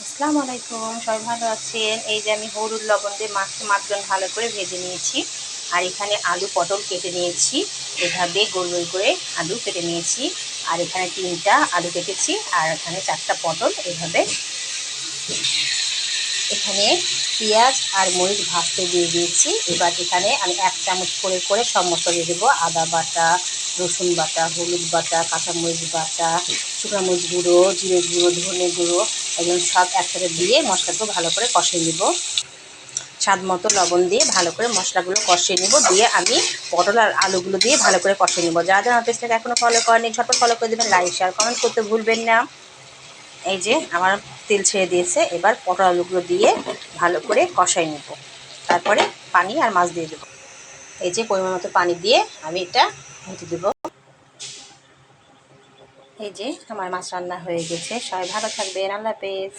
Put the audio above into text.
আসসালামু আলাইকুম, সবাই ভালো আছেন? এই যে আমি হলুদ লবণ দিয়ে মাছগুলো ভালো করে ভেজে নিয়েছি। আর এখানে আলু পটল কেটে নিয়েছি, এভাবে গোল গোল করে আলু কেটে নিয়েছি। আর এখানে 3টা আলু কেটেছি, আর এখানে 4টা পটল। এভাবে এখানে পেঁয়াজ আর মরিচ ভাজতে দিয়ে দিয়েছি। এবার এখানে আমি 1 চামচ করে করে সব মশলা দিয়ে দেবো। আদা বাটা, রসুন বাটা, হলুদ বাটা, কাঁচামরিচ বাটা, শুকনো মরিচ গুঁড়ো, জিরে গুঁড়ো, ধনে গুঁড়ো, এগুলো সব একসাথে দিয়ে মশলাগুলো ভালো করে কষিয়ে নিব। স্বাদ মতো লবণ দিয়ে ভালো করে মশলাগুলো কষিয়ে নিব। দিয়ে আমি পটল আর আলুগুলো দিয়ে ভালো করে কষিয়ে নিব। যারা যারা আমার পেজটাকে এখনও ফলো করেনি, ঝটপট ফলো করে দেবেন, লাইক শেয়ার কমেন্ট করতে ভুলবেন না। এই যে আমার তেল ছেড়ে দিয়েছে, এবার পটল আলুগুলো দিয়ে ভালো করে কষাই নিব। তারপরে পানি আর মাছ দিয়ে দেবো। এই যে পরিমাণ মতো পানি দিয়ে আমি এটা হতে দেবো। এই যে আমার মাছ রান্না হয়ে গেছে। সবাই ভালো থাকবেন, আল্লাহ হাফেজ।